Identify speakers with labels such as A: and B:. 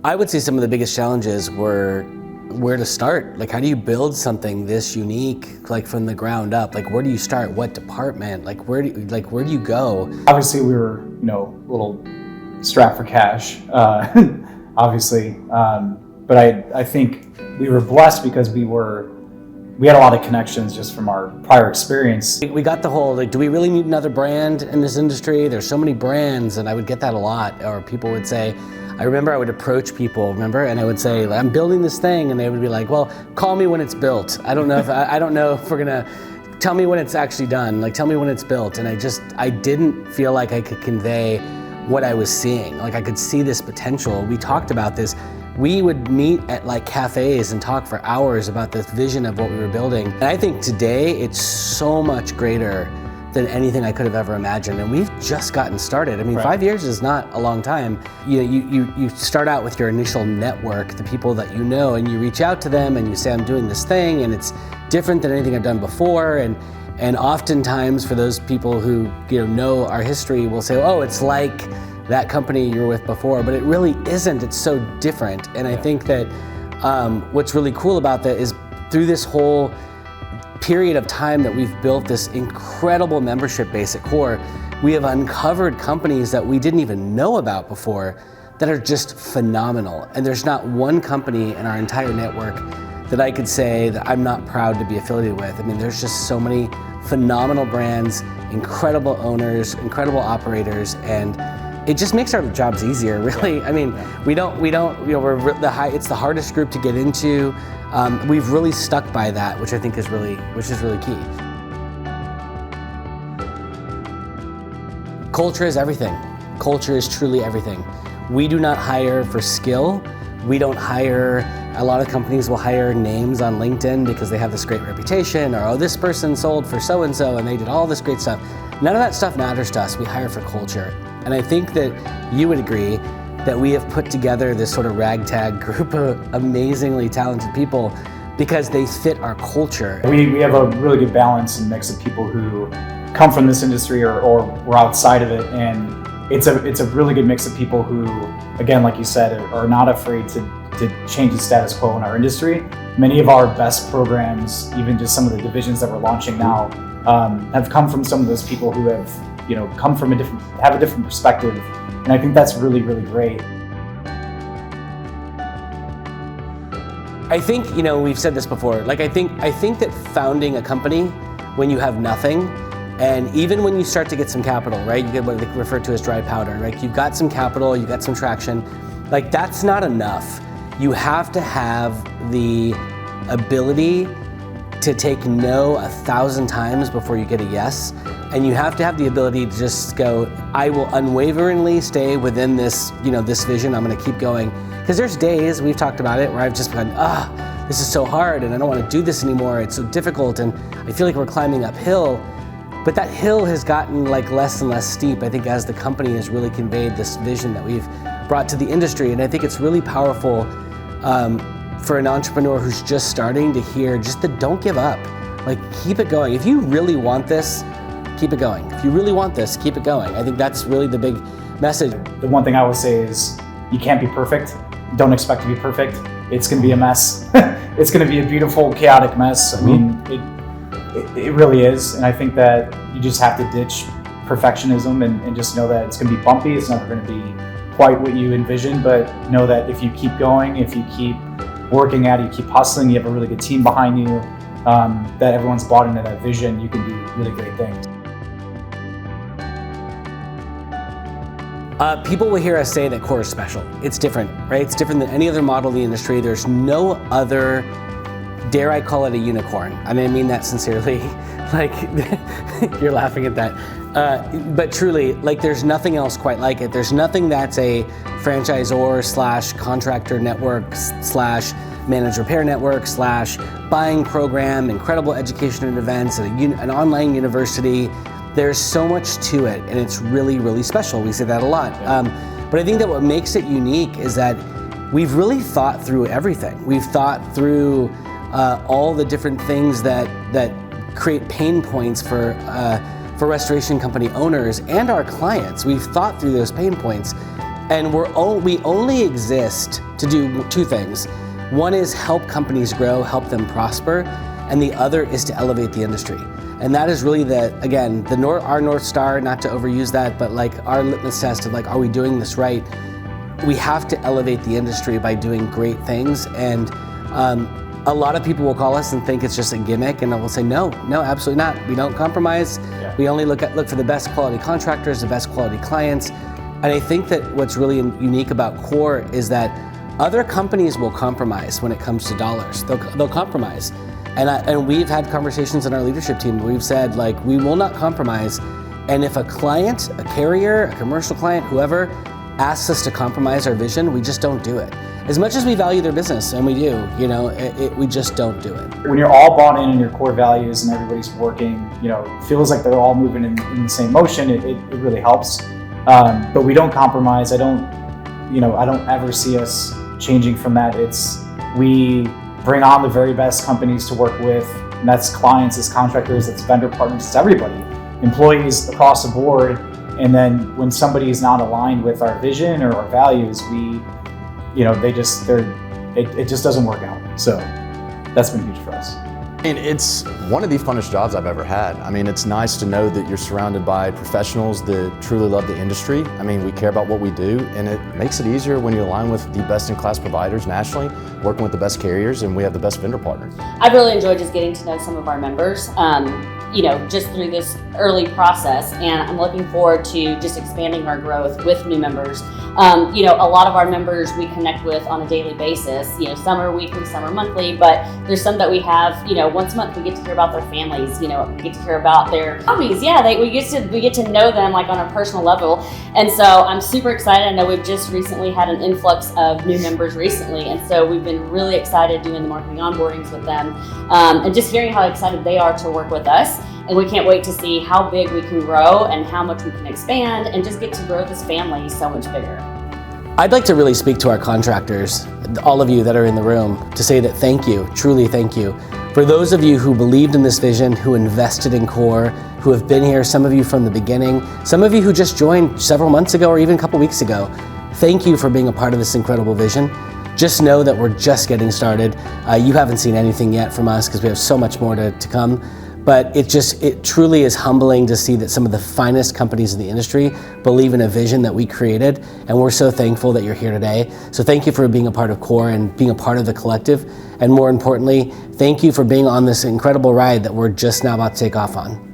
A: I would say some of the biggest challenges were where to start. Like, how do you build something this unique, like from the ground up? Like, where do you start? What department? Like, where do you go?
B: Obviously, we were, a little strapped for cash, obviously. But I think we were blessed because we had a lot of connections just from our prior experience.
A: We got the whole, like, do we really need another brand in this industry? There's so many brands, and I would get that a lot. Or people would say, I remember I would approach people, and I would say, I'm building this thing, and they would be like, well, call me when it's built. I don't know if we're gonna, tell me when it's actually done. Like, tell me when it's built. And I didn't feel like I could convey what I was seeing. Like, I could see this potential. We talked about this. We would meet at like cafes and talk for hours about this vision of what we were building. And I think today it's so much greater than anything I could have ever imagined. And we've just gotten started. I mean, 5 years is not a long time. You start out with your initial network, the people that you know, and you reach out to them and you say, I'm doing this thing and it's different than anything I've done before. And oftentimes for those people who know our history will say, oh, it's like that company you were with before, but it really isn't. It's so different. And I think that what's really cool about that is through this whole period of time that we've built this incredible membership base at Core, we have uncovered companies that we didn't even know about before that are just phenomenal. And there's not one company in our entire network that I could say that I'm not proud to be affiliated with. I mean, there's just so many phenomenal brands, incredible owners, incredible operators, and it just makes our jobs easier, really. I mean, it's the hardest group to get into. We've really stuck by that, which I think is really key. Culture is everything. Culture is truly everything. We do not hire for skill. We don't hire, a lot of companies will hire names on LinkedIn because they have this great reputation, or, oh, this person sold for so-and-so and they did all this great stuff. None of that stuff matters to us. We hire for culture. And I think that you would agree that we have put together this sort of ragtag group of amazingly talented people because they fit our culture.
B: We have a really good balance and mix of people who come from this industry or were outside of it. And it's a really good mix of people who, again, like you said, are not afraid to change the status quo in our industry. Many of our best programs, even just some of the divisions that we're launching now, have come from some of those people who have come from have a different perspective. And I think that's really, really great.
A: I think, we've said this before, like I think that founding a company when you have nothing, and even when you start to get some capital, right? You get what they refer to as dry powder, right? You've got some capital, you've got some traction, like that's not enough. You have to have the ability to take no 1,000 times before you get a yes. And you have to have the ability to just go, I will unwaveringly stay within this, this vision. I'm going to keep going. Because there's days, we've talked about it, where I've just gone, this is so hard and I don't want to do this anymore. It's so difficult and I feel like we're climbing uphill. But that hill has gotten like less and less steep, I think, as the company has really conveyed this vision that we've brought to the industry. And I think it's really powerful for an entrepreneur who's just starting to hear just the don't give up. Like, keep it going. If you really want this, keep it going. If you really want this, keep it going. I think that's really the big message.
B: The one thing I would say is you can't be perfect. Don't expect to be perfect. It's going to be a mess. It's going to be a beautiful, chaotic mess. I mean, it really is. And I think that you just have to ditch perfectionism and just know that it's going to be bumpy. It's never going to be quite what you envisioned, but know that if you keep going, if you keep working at it, you keep hustling, you have a really good team behind you, that everyone's bought into that vision, you can do really great things.
A: People will hear us say that Core is special. It's different, right? It's different than any other model in the industry. There's no other, dare I call it, a unicorn. I mean that sincerely. Like, you're laughing at that. But truly, like, there's nothing else quite like it. There's nothing that's a franchisor / contractor network / managed repair network / buying program, incredible education and events, an online university. There's so much to it, and it's really, really special. We say that a lot. But I think that what makes it unique is that we've really thought through everything. We've thought through all the different things that create pain points for restoration company owners and our clients. We've thought through those pain points, And we only exist to do two things. One is help companies grow, help them prosper, and the other is to elevate the industry. And that is really our North Star, not to overuse that, but like our litmus test of like, are we doing this right? We have to elevate the industry by doing great things. And a lot of people will call us and think it's just a gimmick, and we'll say, no, absolutely not. We don't compromise. Yeah. We only look for the best quality contractors, the best quality clients. And I think that what's really unique about CORE is that other companies will compromise when it comes to dollars. They'll compromise. And we've had conversations in our leadership team where we've said, like, we will not compromise. And if a client, a carrier, a commercial client, whoever asks us to compromise our vision, we just don't do it. As much as we value their business, and we do, we just don't do it.
B: When you're all bought in your core values and everybody's working, feels like they're all moving in the same motion, it really helps. But we don't compromise. I don't ever see us changing from that. We bring on the very best companies to work with, and that's clients, it's contractors, it's vendor partners, it's everybody, employees across the board. And then when somebody is not aligned with our vision or our values, it just doesn't work out. So that's been huge for us.
C: And it's one of the funnest jobs I've ever had. I mean, it's nice to know that you're surrounded by professionals that truly love the industry. I mean, we care about what we do, and it makes it easier when you align with the best-in-class providers nationally, working with the best carriers, and we have the best vendor partners.
D: I've really enjoyed just getting to know some of our members, just through this early process, and I'm looking forward to just expanding our growth with new members. A lot of our members we connect with on a daily basis. Some are weekly, some are monthly, but there's some that we have, once a month we get to hear about their families, we get to hear about their hobbies. Yeah, we get to know them like on a personal level. And so I'm super excited. I know we've just recently had an influx of new members recently, and so we've been really excited doing the marketing onboardings with them, and just hearing how excited they are to work with us. And we can't wait to see how big we can grow and how much we can expand and just get to grow this family so much bigger.
A: I'd like to really speak to our contractors, all of you that are in the room, to say that thank you, truly thank you. For those of you who believed in this vision, who invested in CORE, who have been here, some of you from the beginning, some of you who just joined several months ago or even a couple weeks ago, thank you for being a part of this incredible vision. Just know that we're just getting started. You haven't seen anything yet from us because we have so much more to come. But it truly is humbling to see that some of the finest companies in the industry believe in a vision that we created, and we're so thankful that you're here today. So thank you for being a part of CORE and being a part of the collective, and more importantly, thank you for being on this incredible ride that we're just now about to take off on.